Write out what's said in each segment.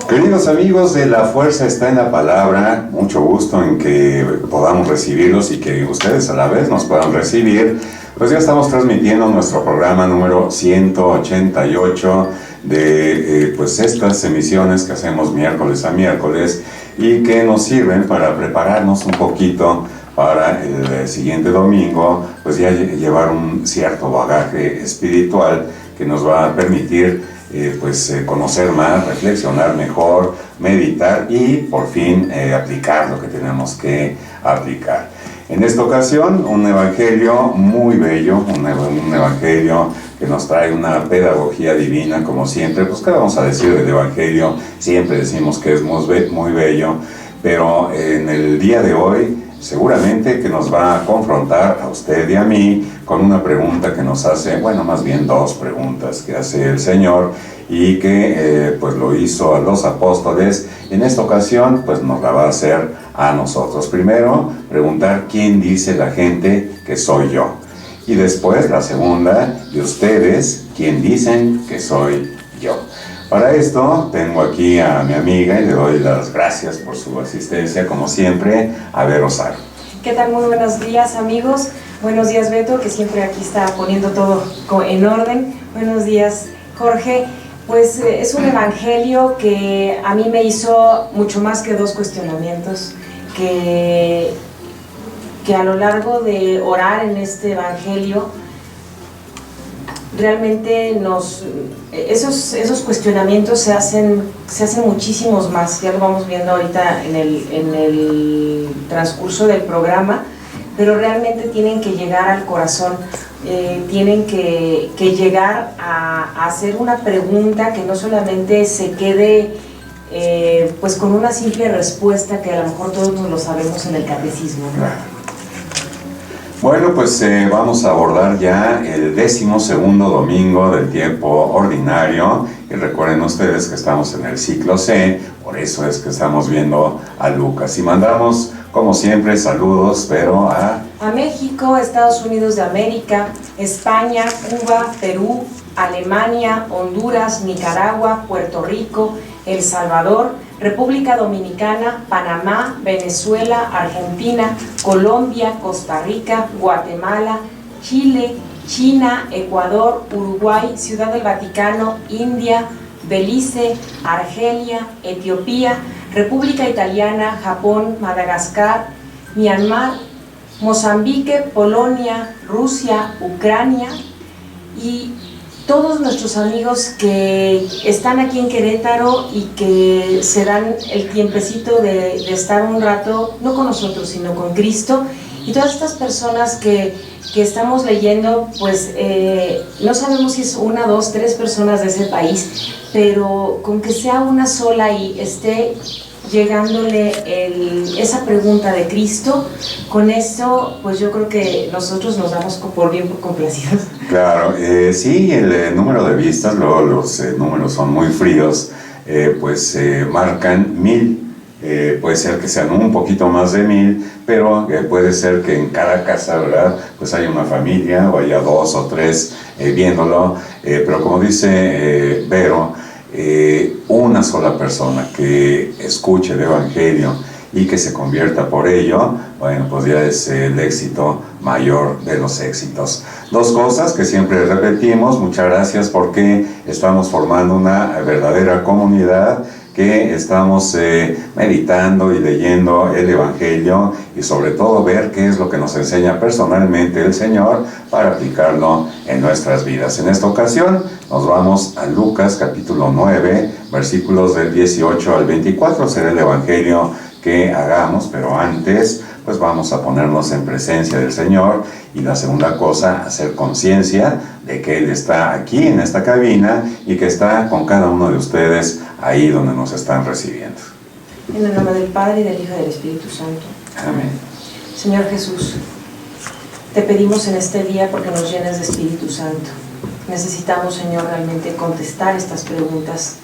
Queridos amigos de La Fuerza está en la Palabra, mucho gusto en que podamos recibirlos y que ustedes a la vez nos puedan recibir. Pues ya estamos transmitiendo nuestro programa número 188 de pues estas emisiones que hacemos miércoles a miércoles y que nos sirven para prepararnos un poquito para el siguiente domingo, pues ya llevar un cierto bagaje espiritual que nos va a permitir conocer más, reflexionar mejor, meditar y por fin aplicar lo que tenemos que aplicar. En esta ocasión, un evangelio muy bello, un evangelio que nos trae una pedagogía divina, como siempre. Pues, ¿qué vamos a decir del evangelio? Siempre decimos que es muy bello, pero en el día de hoy, seguramente que nos va a confrontar a usted y a mí con una pregunta que nos hace, bueno, más bien dos preguntas que hace el Señor y que pues lo hizo a los apóstoles. En esta ocasión pues nos la va a hacer a nosotros. Primero, preguntar quién dice la gente que soy yo. Y después la segunda, de ustedes, quién dicen que soy yo. Para esto tengo aquí a mi amiga y le doy las gracias por su asistencia, como siempre, a Vero Saro. ¿Qué tal? Muy buenos días, amigos. Buenos días, Beto, que siempre aquí está poniendo todo en orden. Buenos días, Jorge. Pues es un evangelio que a mí me hizo mucho más que dos cuestionamientos, que a lo largo de orar en este evangelio, realmente esos cuestionamientos se hacen muchísimos más. Ya lo vamos viendo ahorita en el transcurso del programa, pero realmente tienen que llegar al corazón, tienen que llegar a hacer una pregunta que no solamente se quede pues con una simple respuesta que a lo mejor todos nos lo sabemos en el catecismo, ¿no? Bueno, pues vamos a abordar ya el 12º domingo del tiempo ordinario y recuerden ustedes que estamos en el ciclo C, por eso es que estamos viendo a Lucas y mandamos como siempre saludos, pero a México, Estados Unidos de América, España, Cuba, Perú, Alemania, Honduras, Nicaragua, Puerto Rico, El Salvador, República Dominicana, Panamá, Venezuela, Argentina, Colombia, Costa Rica, Guatemala, Chile, China, Ecuador, Uruguay, Ciudad del Vaticano, India, Belice, Argelia, Etiopía, República Italiana, Japón, Madagascar, Myanmar, Mozambique, Polonia, Rusia, Ucrania y todos nuestros amigos que están aquí en Querétaro y que se dan el tiempecito de estar un rato, no con nosotros, sino con Cristo, y todas estas personas que estamos leyendo, pues no sabemos si es una, dos, tres personas de ese país, pero con que sea una sola y esté llegándole esa pregunta de Cristo, con esto pues yo creo que nosotros nos damos por bien complacidos. Claro, sí, el número de vistas, luego los números son muy fríos, marcan 1000. Puede ser que sean un poquito más de 1000, pero puede ser que en cada casa, ¿verdad?, pues haya una familia o haya 2 o 3 viéndolo, pero como dice Vero, una sola persona que escuche el evangelio y que se convierta por ello, bueno, pues ya es el éxito mayor de los éxitos. Dos cosas que siempre repetimos: muchas gracias porque estamos formando una verdadera comunidad, que estamos meditando y leyendo el evangelio y sobre todo ver qué es lo que nos enseña personalmente el Señor para aplicarlo en nuestras vidas. En esta ocasión nos vamos a Lucas capítulo 9, versículos del 18 al 24, será el evangelio que hagamos, pero antes pues vamos a ponernos en presencia del Señor y la segunda cosa, hacer conciencia de que Él está aquí en esta cabina y que está con cada uno de ustedes ahí donde nos están recibiendo. En el nombre del Padre, y del Hijo y del Espíritu Santo. Amén. Señor Jesús, te pedimos en este día porque nos llenes de Espíritu Santo. Necesitamos, Señor, realmente contestar estas preguntas,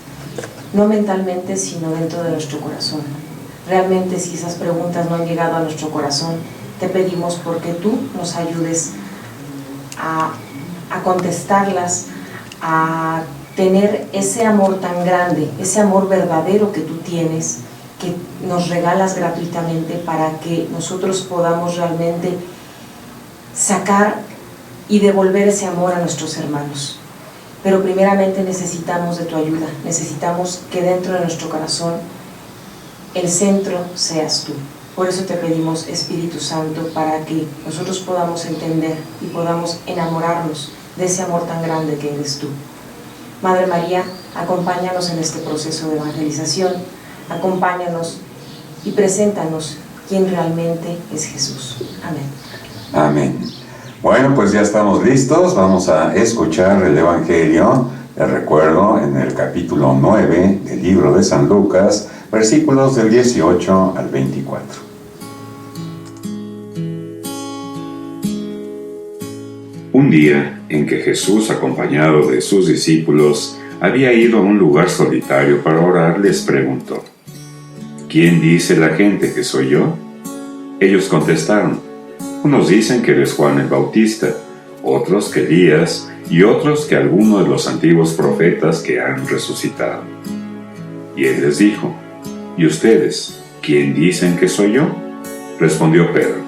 no mentalmente, sino dentro de nuestro corazón. Realmente, si esas preguntas no han llegado a nuestro corazón, te pedimos porque tú nos ayudes a contestarlas, a tener ese amor tan grande, ese amor verdadero que tú tienes, que nos regalas gratuitamente para que nosotros podamos realmente sacar y devolver ese amor a nuestros hermanos. Pero primeramente necesitamos de tu ayuda, necesitamos que dentro de nuestro corazón el centro seas tú. Por eso te pedimos, Espíritu Santo, para que nosotros podamos entender y podamos enamorarnos de ese amor tan grande que eres tú. Madre María, acompáñanos en este proceso de evangelización, acompáñanos y preséntanos quién realmente es Jesús. Amén. Amén. Bueno, pues ya estamos listos, vamos a escuchar el Evangelio. Les recuerdo, en el capítulo 9 del libro de San Lucas, versículos del 18 al 24. Un día en que Jesús, acompañado de sus discípulos, había ido a un lugar solitario para orar, les preguntó: ¿Quién dice la gente que soy yo? Ellos contestaron: unos dicen que eres Juan el Bautista, otros que Elías, y otros que alguno de los antiguos profetas que han resucitado. Y él les dijo: ¿Y ustedes, quién dicen que soy yo? Respondió Pedro: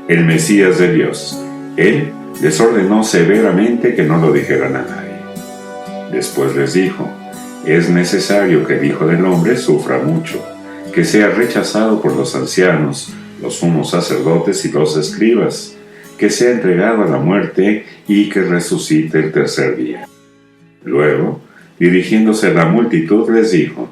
el Mesías de Dios. Él les ordenó severamente que no lo dijeran a nadie. Después les dijo: es necesario que el Hijo del Hombre sufra mucho, que sea rechazado por los ancianos, los sumos sacerdotes y los escribas, que sea entregado a la muerte y que resucite el tercer día. Luego, dirigiéndose a la multitud, les dijo: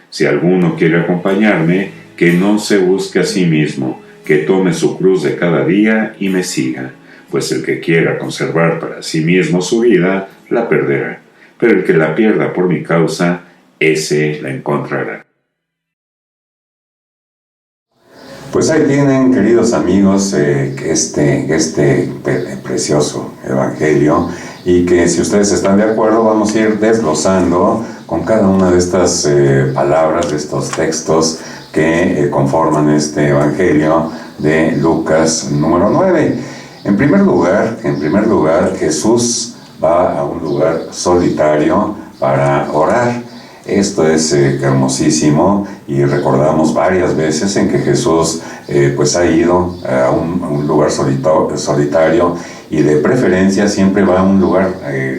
si alguno quiere acompañarme, que no se busque a sí mismo, que tome su cruz de cada día y me siga, pues el que quiera conservar para sí mismo su vida, la perderá, pero el que la pierda por mi causa, ese la encontrará. Pues ahí tienen, queridos amigos, este precioso evangelio, y que si ustedes están de acuerdo vamos a ir desglosando con cada una de estas palabras, de estos textos que conforman este evangelio de Lucas número 9. En primer lugar, Jesús va a un lugar solitario para orar. Esto es hermosísimo, y recordamos varias veces en que Jesús pues ha ido a un lugar solitario, y de preferencia siempre va a un lugar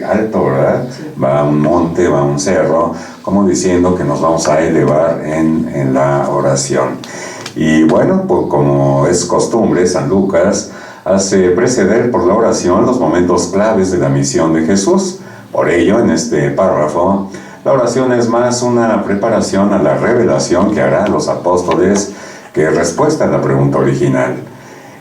alto, ¿verdad? Va a un monte, va a un cerro, como diciendo que nos vamos a elevar en la oración. Y bueno, pues como es costumbre, San Lucas hace preceder por la oración los momentos claves de la misión de Jesús. Por ello, en este párrafo, la oración es más una preparación a la revelación que hará a los apóstoles que respuesta a la pregunta original.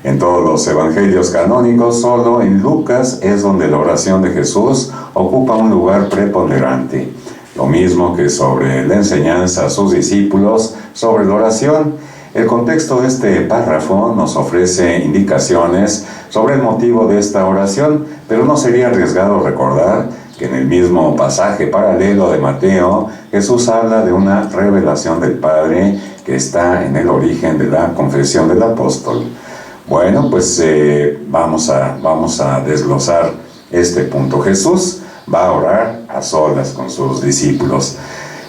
En todos los evangelios canónicos, solo en Lucas es donde la oración de Jesús ocupa un lugar preponderante. Lo mismo que sobre la enseñanza a sus discípulos sobre la oración. El contexto de este párrafo nos ofrece indicaciones sobre el motivo de esta oración, pero no sería arriesgado recordar que en el mismo pasaje paralelo de Mateo, Jesús habla de una revelación del Padre que está en el origen de la confesión del apóstol. Bueno, pues vamos a desglosar este punto. Jesús va a orar a solas con sus discípulos.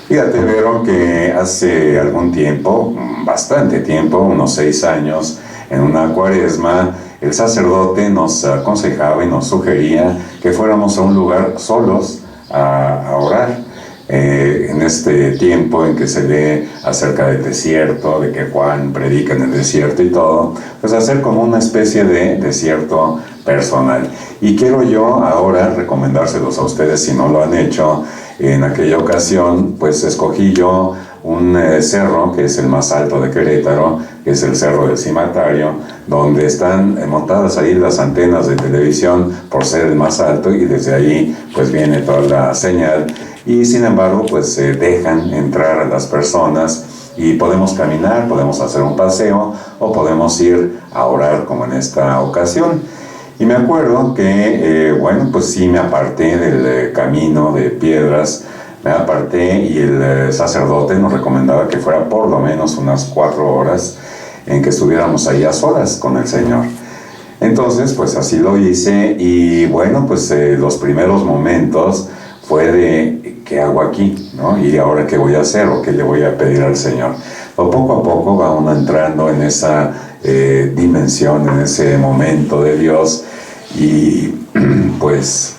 Fíjate, Vero, que hace algún tiempo, bastante tiempo, unos 6 años, en una cuaresma, el sacerdote nos aconsejaba y nos sugería que fuéramos a un lugar solos a orar. En este tiempo en que se lee acerca del desierto, de que Juan predica en el desierto y todo, pues hacer como una especie de desierto personal. Y quiero yo ahora recomendárselos a ustedes si no lo han hecho. En aquella ocasión, pues escogí yo un cerro que es el más alto de Querétaro, que es el Cerro del Cimatario, donde están montadas ahí las antenas de televisión por ser el más alto, y desde ahí pues viene toda la señal, y sin embargo pues dejan entrar a las personas y podemos caminar, podemos hacer un paseo o podemos ir a orar como en esta ocasión. Y me acuerdo que, bueno, pues sí me aparté del camino de piedras, me aparté, y el sacerdote nos recomendaba que fuera por lo menos unas 4 horas en que estuviéramos ahí a solas con el Señor. Entonces, pues así lo hice, y bueno, pues los primeros momentos ¿qué hago aquí? ¿No? ¿Y ahora qué voy a hacer o qué le voy a pedir al Señor? Pero poco a poco va uno entrando en esa dimensión, en ese momento de Dios, y pues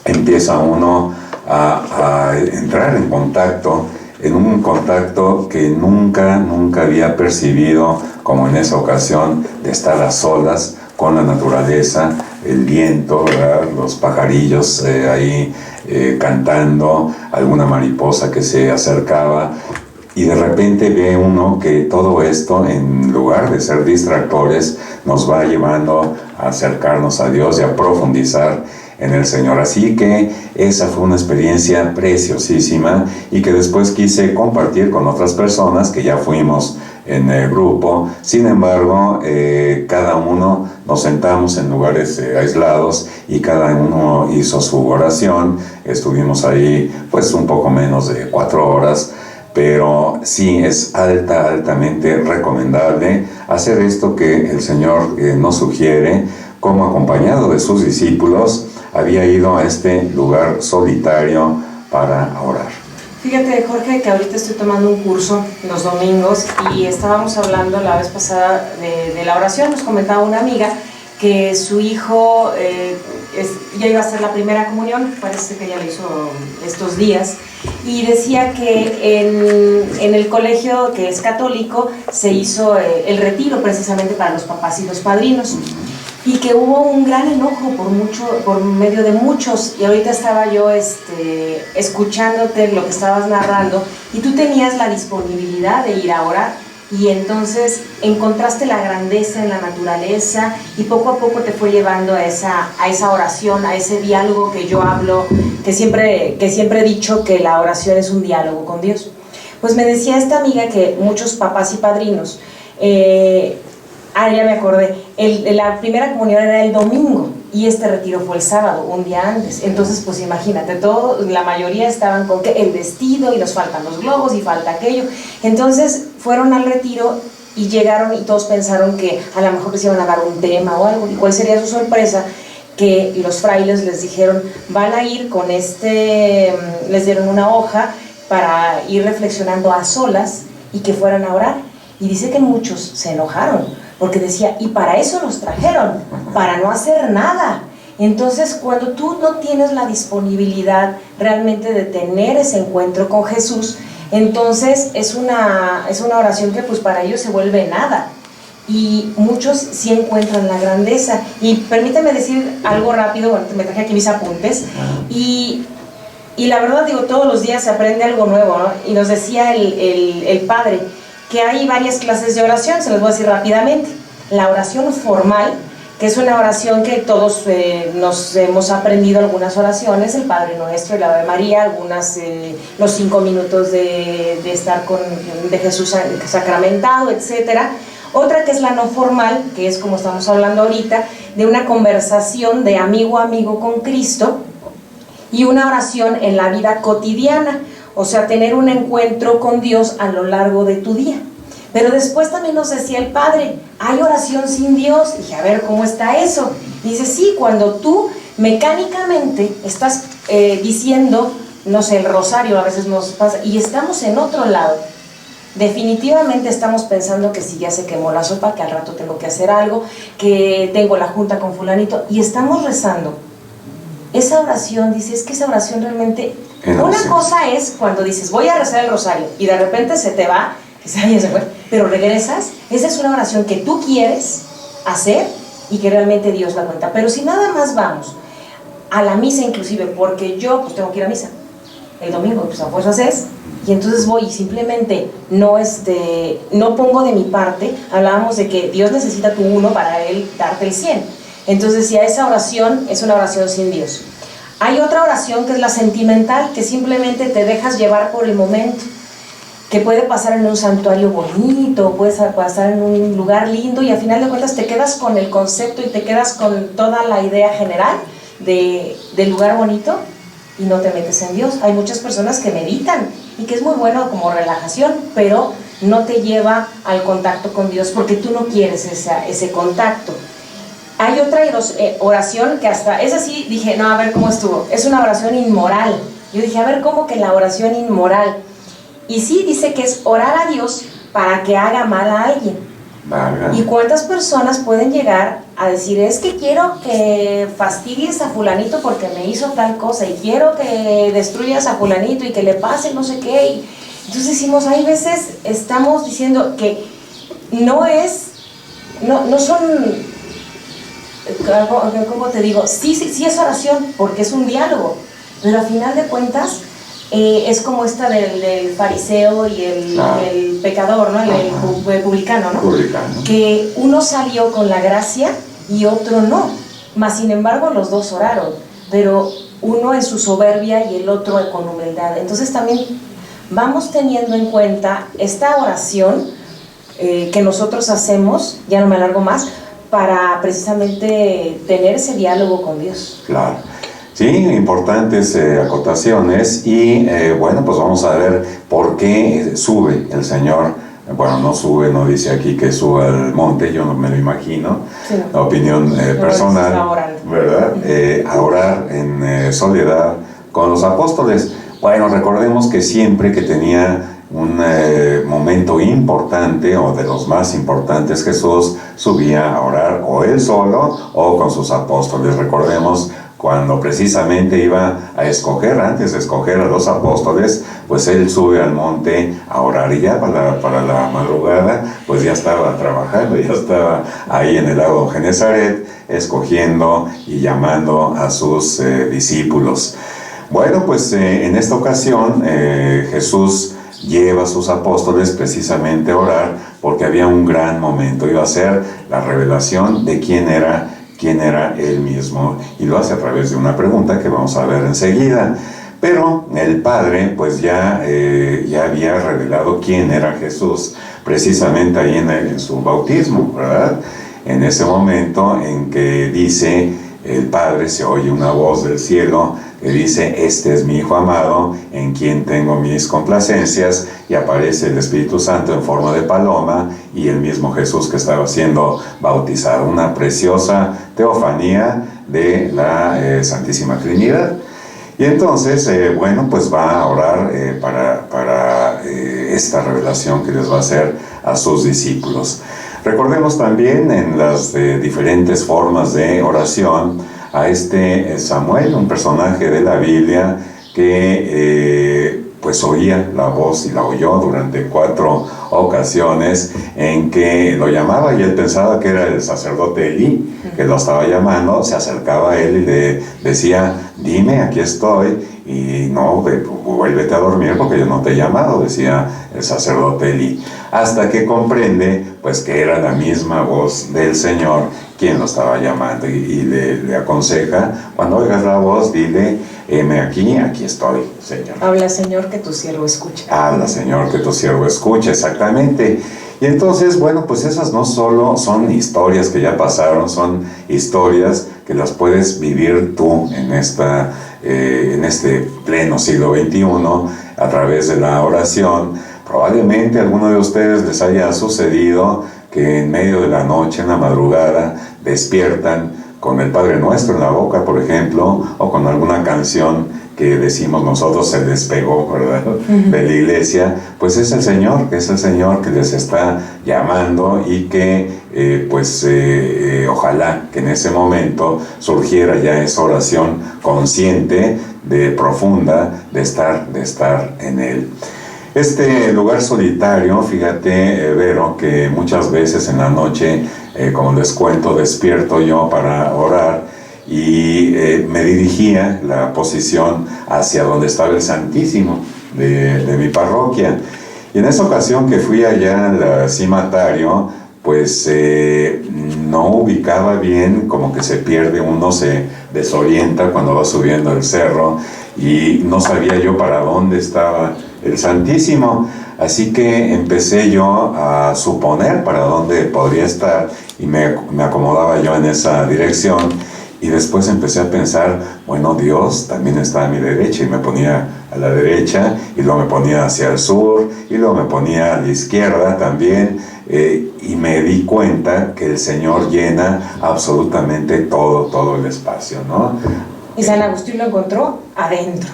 empieza uno a entrar en contacto, en un contacto que nunca había percibido, como en esa ocasión de estar a solas con la naturaleza, el viento, ¿verdad? Los pajarillos ahí cantando, alguna mariposa que se acercaba, y de repente ve uno que todo esto, en lugar de ser distractores, nos va llevando a acercarnos a Dios y a profundizar en el Señor. Así que esa fue una experiencia preciosísima y que después quise compartir con otras personas que ya fuimos en el grupo. Sin embargo, cada uno nos sentamos en lugares aislados y cada uno hizo su oración. Estuvimos ahí pues un poco menos de 4 horas, pero sí es altamente recomendable hacer esto que el Señor nos sugiere, como acompañado de sus discípulos había ido a este lugar solitario para orar. Fíjate, Jorge, que ahorita estoy tomando un curso los domingos y estábamos hablando la vez pasada de la oración. Nos comentaba una amiga que su hijo ya iba a hacer la primera comunión, parece que ya lo hizo estos días, y decía que en el colegio, que es católico, se hizo el retiro precisamente para los papás y los padrinos, y que hubo un gran enojo por medio de muchos. Y ahorita estaba yo escuchándote lo que estabas narrando, y tú tenías la disponibilidad de ir a orar, y entonces encontraste la grandeza en la naturaleza, y poco a poco te fue llevando a esa oración, a ese diálogo que yo hablo, que siempre he dicho que la oración es un diálogo con Dios. Pues me decía esta amiga que muchos papás y padrinos, ya me acordé, la primera comunión era el domingo y este retiro fue el sábado, un día antes. Entonces, pues imagínate, la mayoría estaban con que el vestido y nos faltan los globos y falta aquello. Entonces fueron al retiro y llegaron y todos pensaron que a lo mejor les iban a dar un tema o algo. ¿Y cuál sería su sorpresa? Que los frailes les dijeron, van a ir con les dieron una hoja para ir reflexionando a solas y que fueran a orar. Y dice que muchos se enojaron, porque decía, y para eso nos trajeron, para no hacer nada. Entonces, cuando tú no tienes la disponibilidad realmente de tener ese encuentro con Jesús, entonces es una oración que pues para ellos se vuelve nada. Y muchos sí encuentran la grandeza. Y permíteme decir algo rápido, bueno, me traje aquí mis apuntes, y la verdad, digo, todos los días se aprende algo nuevo, ¿no? Y nos decía el padre que hay varias clases de oración, se los voy a decir rápidamente. La oración formal, que es una oración que todos nos hemos aprendido algunas oraciones, el Padre Nuestro, el Ave María, algunas, los 5 minutos de estar de Jesús sacramentado, etcétera. Otra que es la no formal, que es como estamos hablando ahorita, de una conversación de amigo a amigo con Cristo, y una oración en la vida cotidiana, o sea, tener un encuentro con Dios a lo largo de tu día. Pero después también nos decía el Padre, hay oración sin Dios. Dije, a ver, ¿cómo está eso? Y dice, sí, cuando tú mecánicamente estás diciendo, no sé, el rosario a veces nos pasa, y estamos en otro lado. Definitivamente estamos pensando que si ya se quemó la sopa, que al rato tengo que hacer algo, que tengo la junta con fulanito, y estamos rezando. Esa oración, dice, es que esa oración realmente... Una cosa es cuando dices, voy a rezar el rosario, y de repente se te va, pero regresas. Esa es una oración que tú quieres hacer y que realmente Dios la cuenta. Pero si nada más vamos a la misa, inclusive, porque yo pues tengo que ir a misa el domingo, pues a fuerzas es, y entonces voy y simplemente no pongo de mi parte. Hablábamos de que Dios necesita tu 1 para Él darte el 100. Entonces, si a esa oración es una oración sin Dios. Hay otra oración que es la sentimental, que simplemente te dejas llevar por el momento, que puede pasar en un santuario bonito, puede pasar en un lugar lindo, y al final de cuentas te quedas con el concepto y te quedas con toda la idea general del lugar bonito y no te metes en Dios. Hay muchas personas que meditan y que es muy bueno como relajación, pero no te lleva al contacto con Dios porque tú no quieres ese contacto. Hay otra oración que hasta, esa sí dije, no, a ver cómo estuvo. Es una oración inmoral. Yo dije, a ver, ¿cómo que la oración inmoral? Y sí, dice que es orar a Dios para que haga mal a alguien. Valga. ¿Y cuántas personas pueden llegar a decir, es que quiero que fastidies a fulanito porque me hizo tal cosa, y quiero que destruyas a fulanito y que le pase no sé qué? Y entonces decimos, hay veces estamos diciendo que no son, ¿cómo te digo? Sí es oración, porque es un diálogo, pero a final de cuentas es como esta del fariseo y el pecador, ¿no? El publicano, ¿no? Que uno salió con la gracia y otro no, mas sin embargo los dos oraron, pero uno en su soberbia y el otro con humildad. Entonces también vamos teniendo en cuenta esta oración que nosotros hacemos, ya no me alargo más, para precisamente tener ese diálogo con Dios. Claro. Sí, importantes acotaciones y bueno, pues vamos a ver por qué sube el Señor. Bueno, no sube, no dice aquí que suba al monte, yo no me lo imagino, sí. La opinión personal, ¿verdad? A orar en soledad con los apóstoles. Bueno, recordemos que siempre que tenía un momento importante o de los más importantes, Jesús subía a orar o él solo o con sus apóstoles. Recordemos cuando precisamente iba a escoger, antes de escoger a los apóstoles, pues él sube al monte a orar, y ya para la madrugada pues ya estaba trabajando, ya estaba ahí en el lago Genezaret escogiendo y llamando a sus discípulos. Bueno, pues en esta ocasión Jesús lleva a sus apóstoles precisamente a orar porque había un gran momento, iba a ser la revelación de quién era él mismo, y lo hace a través de una pregunta que vamos a ver enseguida. Pero el Padre pues ya había revelado quién era Jesús precisamente ahí en su bautismo, ¿verdad? En ese momento en que dice el Padre, se oye una voz del cielo que dice: este es mi Hijo amado, en quien tengo mis complacencias, y aparece el Espíritu Santo en forma de paloma y el mismo Jesús que estaba siendo bautizado. Una preciosa teofanía de la Santísima Trinidad. Y entonces, bueno, pues va a orar para esta revelación que les va a hacer a sus discípulos. Recordemos también en las diferentes formas de oración a Samuel, un personaje de la Biblia que pues oía la voz y la oyó durante 4 ocasiones en que lo llamaba y él pensaba que era el sacerdote Elí que lo estaba llamando. Se acercaba a él y le decía: dime, aquí estoy, y no, vuélvete a dormir porque yo no te he llamado, decía el sacerdote Elí, hasta que comprende pues que era la misma voz del Señor quien lo estaba llamando, y le aconseja: cuando oigas la voz, dile: heme aquí estoy, Señor. Habla, Señor, que tu siervo escucha. Habla, Señor, que tu siervo escucha, exactamente. Y entonces, bueno, pues esas no solo son historias que ya pasaron, son historias que las puedes vivir tú en este pleno siglo XXI a través de la oración. Probablemente a alguno de ustedes les haya sucedido que en medio de la noche, en la madrugada, despiertan con el Padre Nuestro en la boca, por ejemplo, o con alguna canción que decimos nosotros se despegó, ¿verdad?, de la iglesia. Pues es el Señor que les está llamando, y que ojalá que en ese momento surgiera ya esa oración consciente, profunda, de estar en Él. Este lugar solitario, fíjate, Vero, que muchas veces en la noche, como les cuento, despierto yo para orar, y me dirigía la posición hacia donde estaba el Santísimo de mi parroquia. Y en esa ocasión que fui allá al cimatario, pues no ubicaba bien, como que se pierde uno, se desorienta cuando va subiendo el cerro, y no sabía yo para dónde estaba el Santísimo. Así que empecé yo a suponer para dónde podría estar, y me acomodaba yo en esa dirección. Y después empecé a pensar: bueno, Dios también está a mi derecha, y me ponía a la derecha, y luego me ponía hacia el sur, y luego me ponía a la izquierda también, y me di cuenta que el Señor llena absolutamente todo el espacio, ¿no? Y San Agustín lo encontró adentro.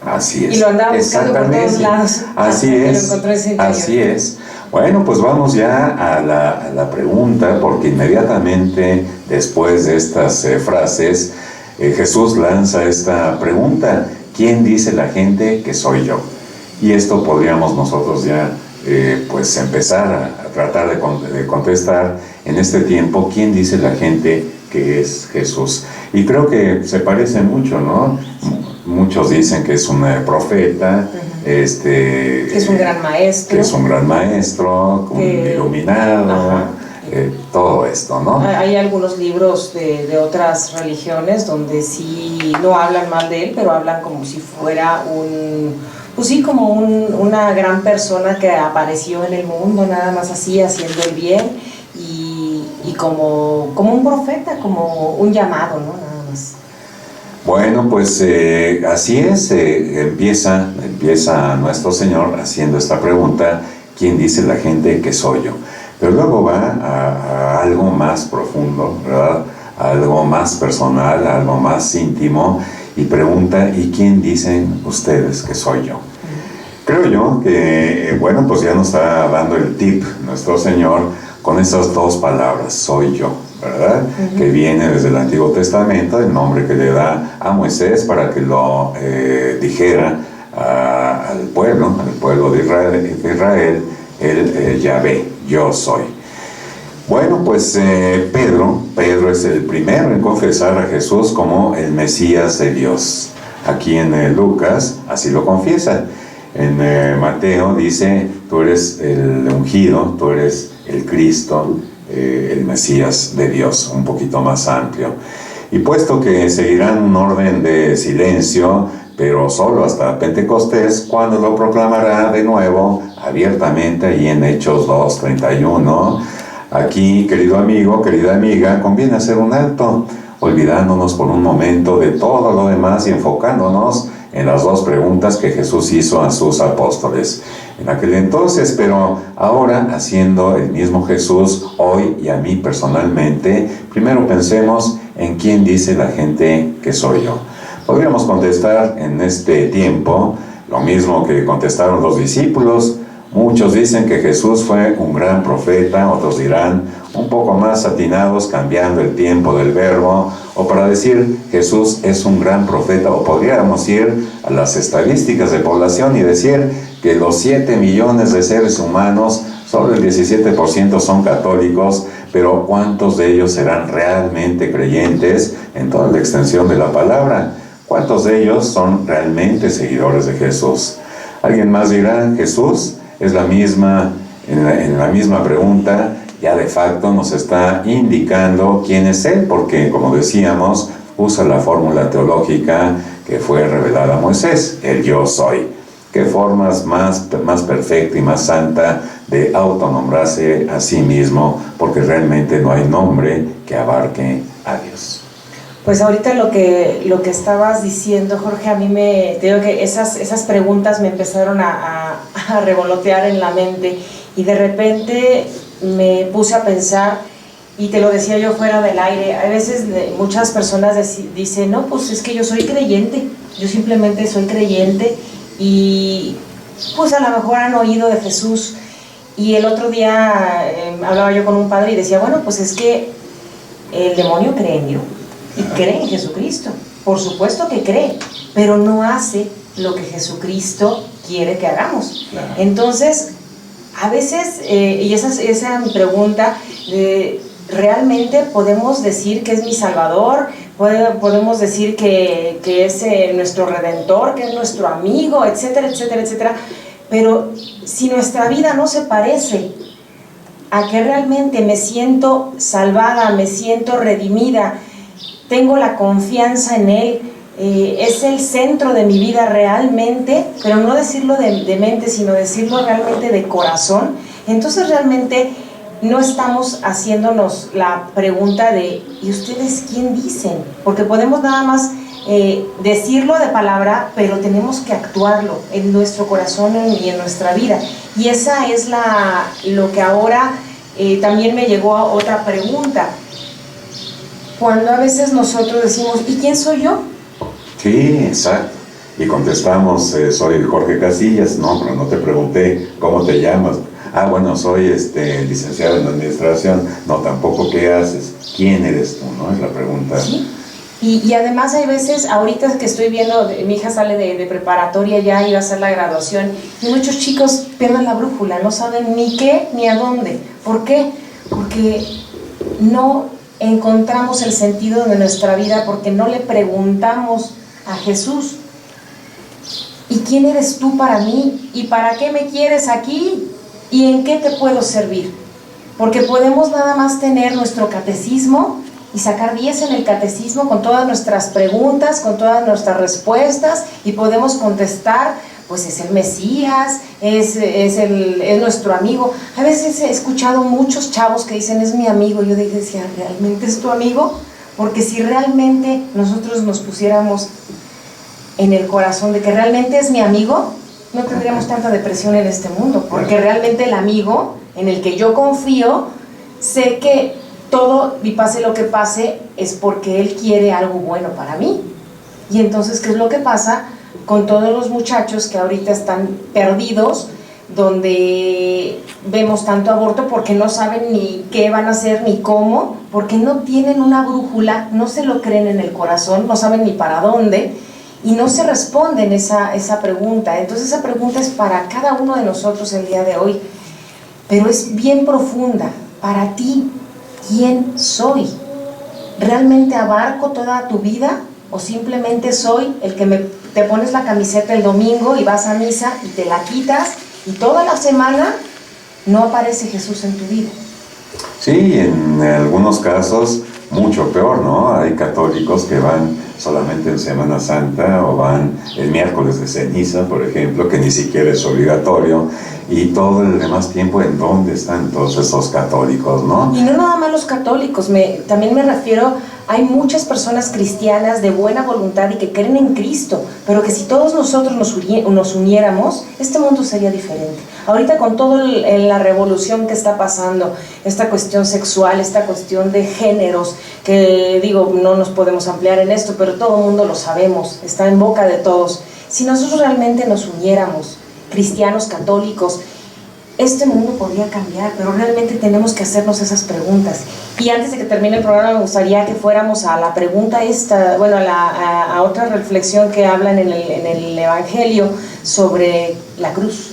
Así es. Y lo andaba buscando por todos lados. Así es. Así es. Bueno, pues vamos ya a la pregunta, porque inmediatamente después de estas frases, Jesús lanza esta pregunta: ¿quién dice la gente que soy yo? Y esto podríamos nosotros ya pues empezar a tratar de contestar en este tiempo: ¿quién dice la gente que es Jesús? Y creo que se parece mucho, ¿no? Muchos dicen que es un profeta, que es un gran maestro, que es un gran maestro, un iluminado, todo esto, ¿no? Hay algunos libros de otras religiones donde sí no hablan mal de él, pero hablan como si fuera como una gran persona que apareció en el mundo, nada más así, haciendo el bien, y como un profeta, como un llamado, ¿no? Nada más. Bueno, pues así es, empieza nuestro Señor haciendo esta pregunta: ¿quién dice la gente que soy yo? Pero luego va a algo más profundo, ¿verdad? A algo más personal, a algo más íntimo, y pregunta: ¿y quién dicen ustedes que soy yo? Creo yo que, bueno, pues ya nos está dando el tip nuestro Señor con esas dos palabras: soy yo, ¿verdad? Que viene desde el Antiguo Testamento, el nombre que le da a Moisés para que lo dijera al pueblo de Israel, el Yahvé, yo soy. Bueno, pues Pedro es el primero en confesar a Jesús como el Mesías de Dios. Aquí en Lucas así lo confiesa. En Mateo dice: tú eres el ungido, tú eres el Cristo, el Mesías de Dios, un poquito más amplio. Y puesto que seguirán un orden de silencio, pero solo hasta Pentecostés, cuando lo proclamará de nuevo abiertamente, ahí en Hechos 2:31. Aquí, querido amigo, querida amiga, conviene hacer un alto, olvidándonos por un momento de todo lo demás y enfocándonos en las dos preguntas que Jesús hizo a sus apóstoles en aquel entonces, pero ahora haciendo el mismo Jesús hoy y a mí personalmente. Primero pensemos en quién dice la gente que soy yo. Podríamos contestar en este tiempo lo mismo que contestaron los discípulos. Muchos dicen que Jesús fue un gran profeta, otros dirán un poco más atinados, cambiando el tiempo del verbo, o para decir Jesús es un gran profeta, o podríamos ir a las estadísticas de población y decir que los 7 millones de seres humanos, solo el 17% son católicos, pero ¿cuántos de ellos serán realmente creyentes en toda la extensión de la palabra? ¿Cuántos de ellos son realmente seguidores de Jesús? Alguien más dirá: Jesús es la misma, en la misma pregunta, ya de facto nos está indicando quién es Él, porque, como decíamos, usa la fórmula teológica que fue revelada a Moisés, el yo soy. ¿Qué formas más perfecta y más santa de autonombrarse a sí mismo? Porque realmente no hay nombre que abarque a Dios. Pues ahorita lo que estabas diciendo, Jorge, a mí te digo que esas preguntas me empezaron a revolotear en la mente, y de repente me puse a pensar, y te lo decía yo fuera del aire, a veces muchas personas dicen: no, pues es que yo soy creyente, yo simplemente soy creyente, y pues a lo mejor han oído de Jesús. Y el otro día hablaba yo con un padre y decía: bueno, pues es que el demonio cree en Dios y cree en Jesucristo, por supuesto que cree, pero no hace lo que Jesucristo quiere que hagamos. Claro. Entonces, a veces, y esa es mi pregunta, ¿realmente podemos decir que es mi Salvador? ¿Podemos decir que es nuestro Redentor, que es nuestro amigo, etcétera, etcétera, etcétera? Pero si nuestra vida no se parece a que realmente me siento salvada, me siento redimida, tengo la confianza en Él, es el centro de mi vida realmente, pero no decirlo de mente, sino decirlo realmente de corazón, entonces realmente no estamos haciéndonos la pregunta de ¿y ustedes quién dicen? Porque podemos nada más decirlo de palabra, pero tenemos que actuarlo en nuestro corazón y en nuestra vida. Y esa es lo que ahora también me llegó a otra pregunta. Cuando a veces nosotros decimos, ¿y quién soy yo? Sí, exacto. Y contestamos, soy Jorge Casillas. No, pero no te pregunté cómo te llamas. Ah, bueno, soy licenciado en administración. No, tampoco qué haces. ¿Quién eres tú? ¿No? Es la pregunta. Sí. Y además hay veces, ahorita que estoy viendo, mi hija sale de preparatoria ya y va a hacer la graduación, y muchos chicos pierden la brújula, no saben ni qué ni a dónde. ¿Por qué? Porque no encontramos el sentido de nuestra vida, porque no le preguntamos a Jesús, ¿y quién eres tú para mí? ¿Y para qué me quieres aquí? ¿Y en qué te puedo servir? Porque podemos nada más tener nuestro catecismo y sacar 10 en el catecismo con todas nuestras preguntas, con todas nuestras respuestas, y podemos contestar, pues es el Mesías, es nuestro amigo. A veces he escuchado muchos chavos que dicen, es mi amigo. Yo decía, ¿realmente es tu amigo? Porque si realmente nosotros nos pusiéramos en el corazón de que realmente es mi amigo, no tendríamos tanta depresión en este mundo, porque realmente el amigo en el que yo confío, sé que todo, y pase lo que pase, es porque él quiere algo bueno para mí. Y entonces, ¿qué es lo que pasa con todos los muchachos que ahorita están perdidos, donde vemos tanto aborto porque no saben ni qué van a hacer ni cómo, porque no tienen una brújula, no se lo creen en el corazón, no saben ni para dónde, y no se responden esa pregunta? Entonces esa pregunta es para cada uno de nosotros el día de hoy, pero es bien profunda. Para ti, ¿quién soy? ¿Realmente abarco toda tu vida? ¿O simplemente soy el que te pones la camiseta el domingo y vas a misa y te la quitas y toda la semana no aparece Jesús en tu vida? Sí, en algunos casos mucho peor, ¿no? Hay católicos que van solamente en Semana Santa o van el miércoles de ceniza, por ejemplo, que ni siquiera es obligatorio, y todo el demás tiempo, ¿en dónde están todos esos católicos, no? Y no nada más los católicos, también me refiero, hay muchas personas cristianas de buena voluntad y que creen en Cristo, pero que si todos nosotros nos uniéramos, este mundo sería diferente. Ahorita con toda la revolución que está pasando, esta cuestión sexual, esta cuestión de géneros, que digo, no nos podemos ampliar en esto, pero todo el mundo lo sabemos, está en boca de todos. Si nosotros realmente nos uniéramos, cristianos, católicos, este mundo podría cambiar, pero realmente tenemos que hacernos esas preguntas. Y antes de que termine el programa, me gustaría que fuéramos a la pregunta esta, bueno, a otra reflexión que hablan en el Evangelio sobre la cruz.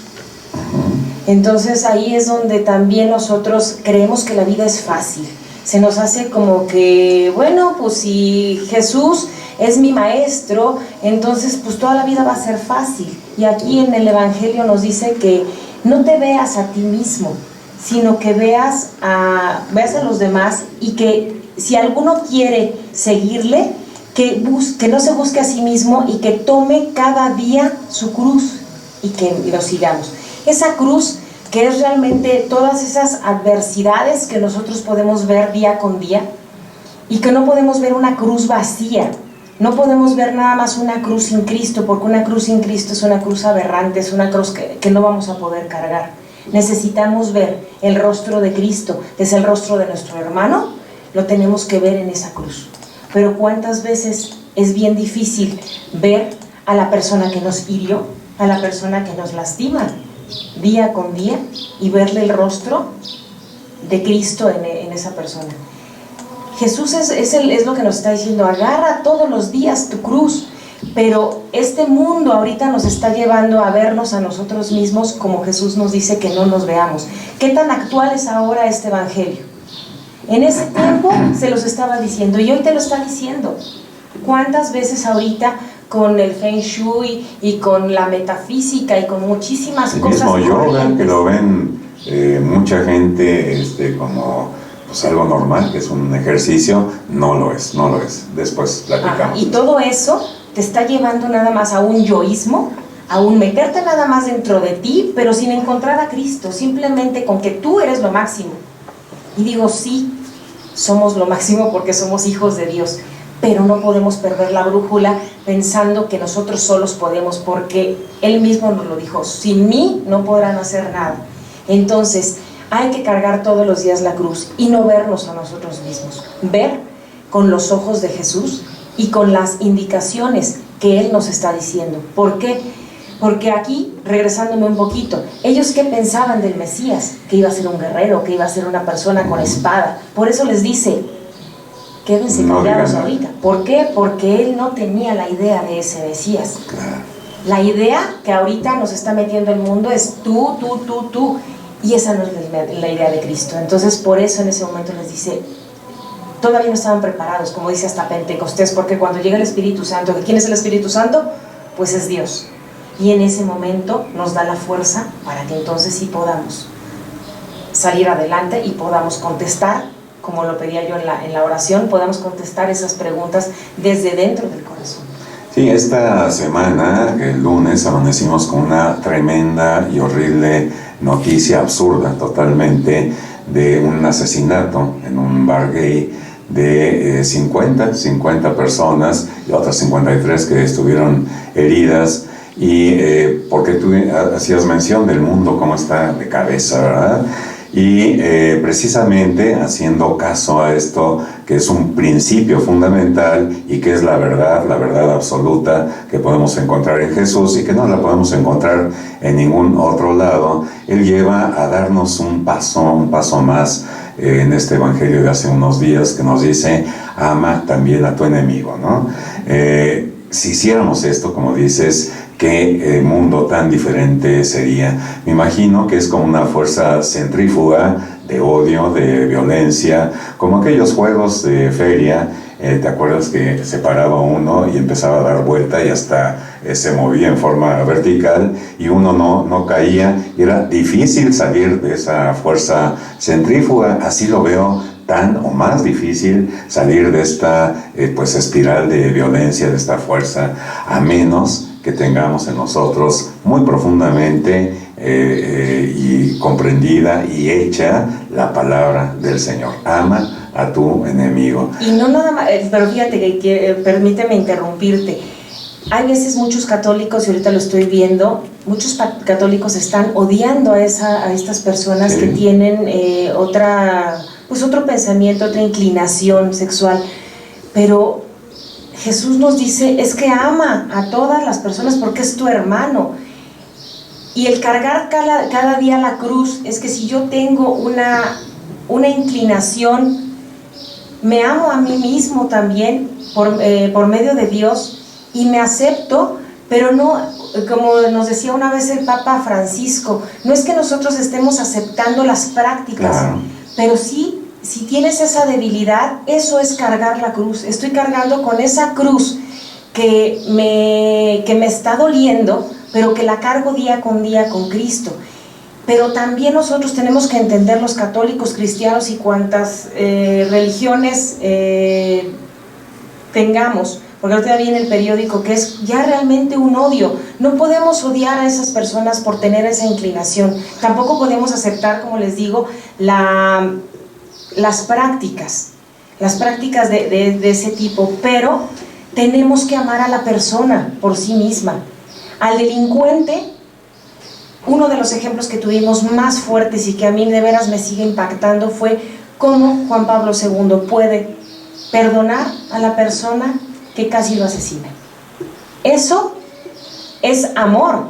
Entonces ahí es donde también nosotros creemos que la vida es fácil. Se nos hace como que, bueno, pues si Jesús es mi maestro, entonces pues toda la vida va a ser fácil. Y aquí en el Evangelio nos dice que no te veas a ti mismo, sino que veas a los demás, y que si alguno quiere seguirle, que no se busque a sí mismo y que tome cada día su cruz y que lo sigamos. Esa cruz que es realmente todas esas adversidades que nosotros podemos ver día con día, y que no podemos ver una cruz vacía. No podemos ver nada más una cruz sin Cristo, porque una cruz sin Cristo es una cruz aberrante, es una cruz que no vamos a poder cargar. Necesitamos ver el rostro de Cristo, que es el rostro de nuestro hermano, lo tenemos que ver en esa cruz. Pero ¿cuántas veces es bien difícil ver a la persona que nos hirió, a la persona que nos lastima, día con día, y verle el rostro de Cristo en esa persona? Jesús es lo que nos está diciendo, agarra todos los días tu cruz, pero este mundo ahorita nos está llevando a vernos a nosotros mismos como Jesús nos dice que no nos veamos. ¿Qué tan actual es ahora este Evangelio? En ese tiempo se los estaba diciendo y hoy te lo está diciendo. ¿Cuántas veces ahorita con el Feng Shui y con la metafísica y con muchísimas cosas? El mismo yoga, que lo ven mucha gente como pues algo normal, que es un ejercicio, no lo es. Después platicamos. Y todo eso te está llevando nada más a un yoísmo, a un meterte nada más dentro de ti, pero sin encontrar a Cristo, simplemente con que tú eres lo máximo. Y digo, sí, somos lo máximo porque somos hijos de Dios, pero no podemos perder la brújula pensando que nosotros solos podemos, porque Él mismo nos lo dijo, sin mí no podrán hacer nada. Entonces, Hay que cargar todos los días la cruz y no vernos a nosotros mismos, ver con los ojos de Jesús y con las indicaciones que Él nos está diciendo. ¿Por qué? Porque aquí, regresándome un poquito, ellos ¿qué pensaban del Mesías? Que iba a ser un guerrero, que iba a ser una persona con espada. Por eso les dice, quédense callados ahorita. ¿Por qué? Porque Él no tenía la idea de ese Mesías. La idea que ahorita nos está metiendo el mundo es tú. Y esa no es la idea de Cristo. Entonces, por eso en ese momento les dice, todavía no estaban preparados, como dice hasta Pentecostés, porque cuando llega el Espíritu Santo, ¿quién es el Espíritu Santo? Pues es Dios. Y en ese momento nos da la fuerza para que entonces sí podamos salir adelante y podamos contestar, como lo pedía yo en la oración, podamos contestar esas preguntas desde dentro del corazón. Sí, esta semana, el lunes, amanecimos con una tremenda y horrible noticia, absurda totalmente, de un asesinato en un bar gay de 50 personas y otras 53 que estuvieron heridas. Y porque tú hacías mención del mundo, cómo está de cabeza, ¿verdad? Y precisamente haciendo caso a esto, que es un principio fundamental y que es la verdad absoluta que podemos encontrar en Jesús y que no la podemos encontrar en ningún otro lado, Él lleva a darnos un paso más en este evangelio de hace unos días, que nos dice, ama también a tu enemigo, ¿no? Si hiciéramos esto, como dices, qué mundo tan diferente sería. Me imagino que es como una fuerza centrífuga de odio, de violencia, como aquellos juegos de feria. ¿Te acuerdas que se paraba uno y empezaba a dar vuelta y hasta se movía en forma vertical y uno no caía? Y era difícil salir de esa fuerza centrífuga. Así lo veo, tan o más difícil salir de esta pues espiral de violencia, de esta fuerza, a menos que tengamos en nosotros muy profundamente y comprendida y hecha la palabra del Señor. Ama a tu enemigo. Y no nada más, pero fíjate que permíteme interrumpirte. Hay veces muchos católicos, y ahorita lo estoy viendo, muchos católicos están odiando a estas personas que tienen otro pensamiento, otra inclinación sexual, pero Jesús nos dice, es que ama a todas las personas porque es tu hermano. Y el cargar cada día la cruz es que si yo tengo una inclinación, me amo a mí mismo también por medio de Dios y me acepto, pero no, como nos decía una vez el Papa Francisco, no es que nosotros estemos aceptando las prácticas, pero sí, si tienes esa debilidad, eso es cargar la cruz. Estoy cargando con esa cruz que me está doliendo, pero que la cargo día con Cristo. Pero también nosotros tenemos que entender, los católicos, cristianos y cuantas religiones tengamos, porque ahorita vi en el periódico que es ya realmente un odio. No podemos odiar a esas personas por tener esa inclinación. Tampoco podemos aceptar, como les digo, las prácticas de ese tipo, pero tenemos que amar a la persona por sí misma. Al delincuente, uno de los ejemplos que tuvimos más fuertes y que a mí de veras me sigue impactando fue cómo Juan Pablo II puede perdonar a la persona que casi lo asesina. Eso es amor,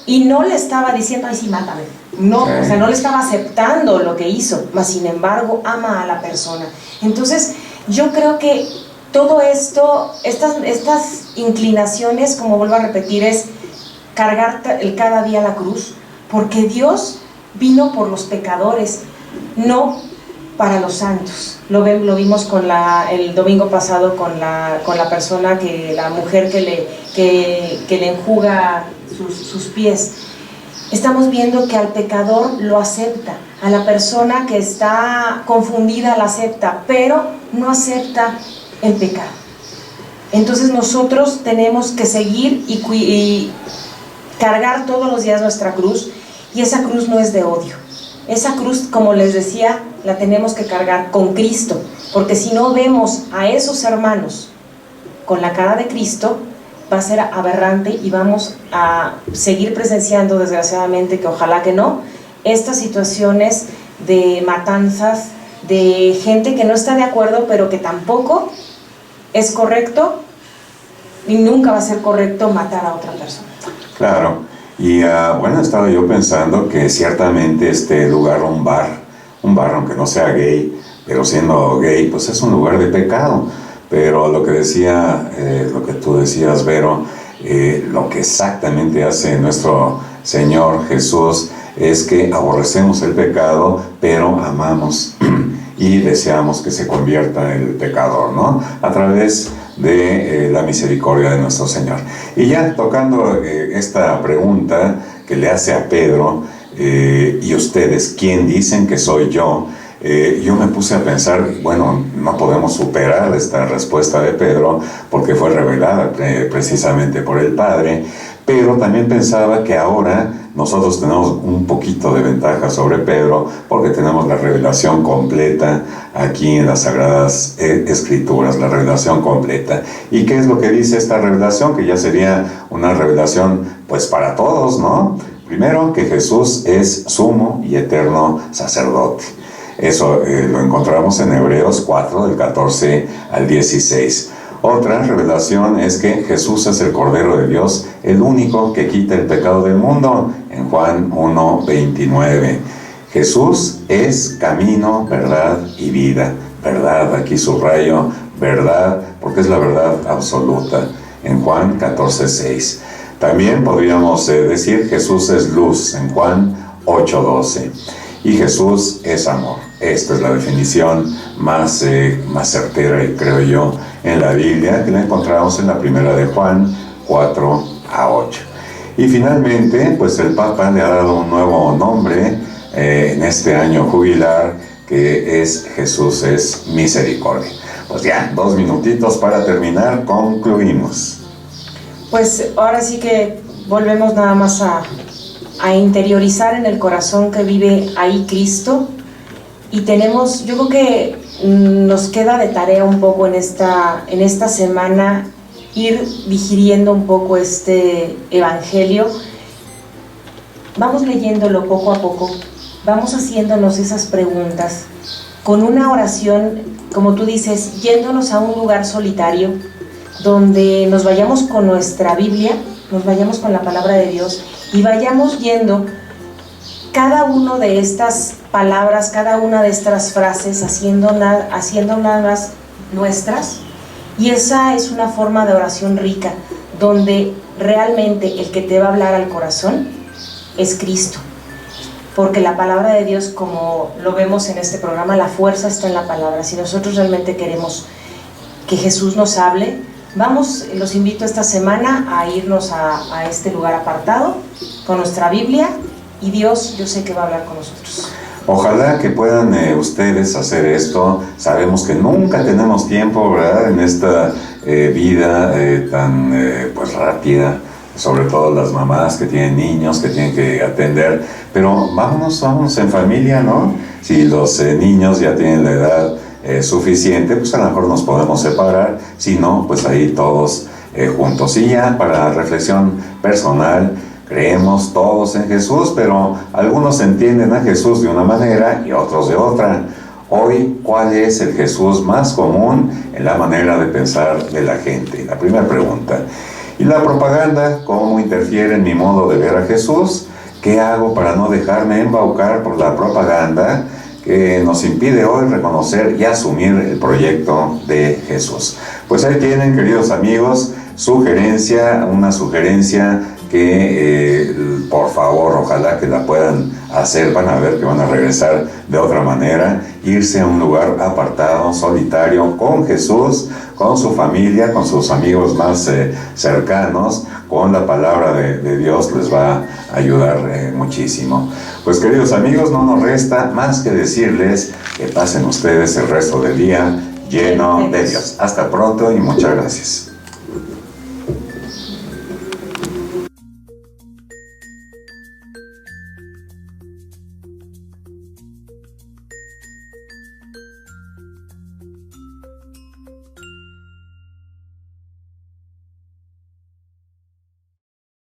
y no le estaba diciendo, ay sí, mátame. No, o sea, no le estaba aceptando lo que hizo, mas sin embargo ama a la persona. Entonces yo creo que todo esto, estas inclinaciones, como vuelvo a repetir, es cargar cada día la cruz, porque Dios vino por los pecadores, no para los santos. Lo vimos el domingo pasado con la persona, la mujer que le enjuga sus pies. Estamos viendo que al pecador lo acepta, a la persona que está confundida la acepta, pero no acepta el pecado. Entonces nosotros tenemos que seguir y cargar todos los días nuestra cruz, y esa cruz no es de odio. Esa cruz, como les decía, la tenemos que cargar con Cristo, porque si no vemos a esos hermanos con la cara de Cristo, va a ser aberrante y vamos a seguir presenciando, desgraciadamente, que ojalá que no, estas situaciones de matanzas, de gente que no está de acuerdo, pero que tampoco es correcto y nunca va a ser correcto matar a otra persona. Claro, y bueno, estaba yo pensando que ciertamente este lugar, un bar, aunque no sea gay, pero siendo gay, pues es un lugar de pecado. Pero lo que tú decías, Vero, lo que exactamente hace nuestro Señor Jesús es que aborrecemos el pecado, pero amamos y deseamos que se convierta el pecador, ¿no? A través de la misericordia de nuestro Señor. Y ya tocando esta pregunta que le hace a Pedro, ¿y ustedes quién dicen que soy yo? Yo me puse a pensar, bueno, no podemos superar esta respuesta de Pedro porque fue revelada precisamente por el Padre, pero también pensaba que ahora nosotros tenemos un poquito de ventaja sobre Pedro porque tenemos la revelación completa aquí en las Sagradas Escrituras, la revelación completa. ¿Y qué es lo que dice esta revelación? Que ya sería una revelación pues para todos, ¿no? Primero, que Jesús es sumo y eterno sacerdote. Eso lo encontramos en Hebreos 4, del 14 al 16. Otra revelación es que Jesús es el Cordero de Dios, el único que quita el pecado del mundo, en Juan 1, 29. Jesús es camino, verdad y vida. Verdad, aquí subrayo, verdad, porque es la verdad absoluta, en Juan 14, 6. También podríamos decir Jesús es luz, en Juan 8, 12. Y Jesús es amor. Esta es la definición más certera, creo yo, en la Biblia, que la encontramos en la primera de Juan 4 a 8. Y finalmente, pues el Papa le ha dado un nuevo nombre en este año jubilar, que es Jesús es misericordia. Pues ya, 2 minutitos para terminar, concluimos. Pues ahora sí que volvemos nada más a interiorizar en el corazón que vive ahí Cristo, y tenemos, yo creo que nos queda de tarea un poco en esta semana ir digiriendo un poco este evangelio. Vamos leyéndolo poco a poco, vamos haciéndonos esas preguntas con una oración, como tú dices, yéndonos a un lugar solitario donde nos vayamos con nuestra Biblia, nos vayamos con la palabra de Dios y vayamos yendo cada una de estas palabras, cada una de estas frases, haciéndolas nuestras. Y esa es una forma de oración rica, donde realmente el que te va a hablar al corazón es Cristo. Porque la palabra de Dios, como lo vemos en este programa, la fuerza está en la palabra. Si nosotros realmente queremos que Jesús nos hable, los invito esta semana a irnos a este lugar apartado con nuestra Biblia, y Dios, yo sé que va a hablar con nosotros. Ojalá que puedan ustedes hacer esto. Sabemos que nunca tenemos tiempo, ¿verdad?, en esta vida tan pues rápida, sobre todo las mamás que tienen niños que tienen que atender, pero vámonos en familia, ¿no? Si los niños ya tienen la edad suficiente, pues a lo mejor nos podemos separar, si no, pues ahí todos juntos. Y ya para reflexión personal, creemos todos en Jesús, pero algunos entienden a Jesús de una manera y otros de otra. Hoy, ¿cuál es el Jesús más común en la manera de pensar de la gente? La primera pregunta. ¿Y la propaganda cómo interfiere en mi modo de ver a Jesús? ¿Qué hago para no dejarme embaucar por la propaganda que nos impide hoy reconocer y asumir el proyecto de Jesús? Pues ahí tienen, queridos amigos, una sugerencia que por favor, ojalá que la puedan hacer. Van a ver que van a regresar de otra manera, irse a un lugar apartado, solitario, con Jesús, con su familia, con sus amigos más cercanos, con la palabra de Dios, les va a ayudar muchísimo. Pues queridos amigos, no nos resta más que decirles que pasen ustedes el resto del día lleno de Dios. Hasta pronto y muchas gracias.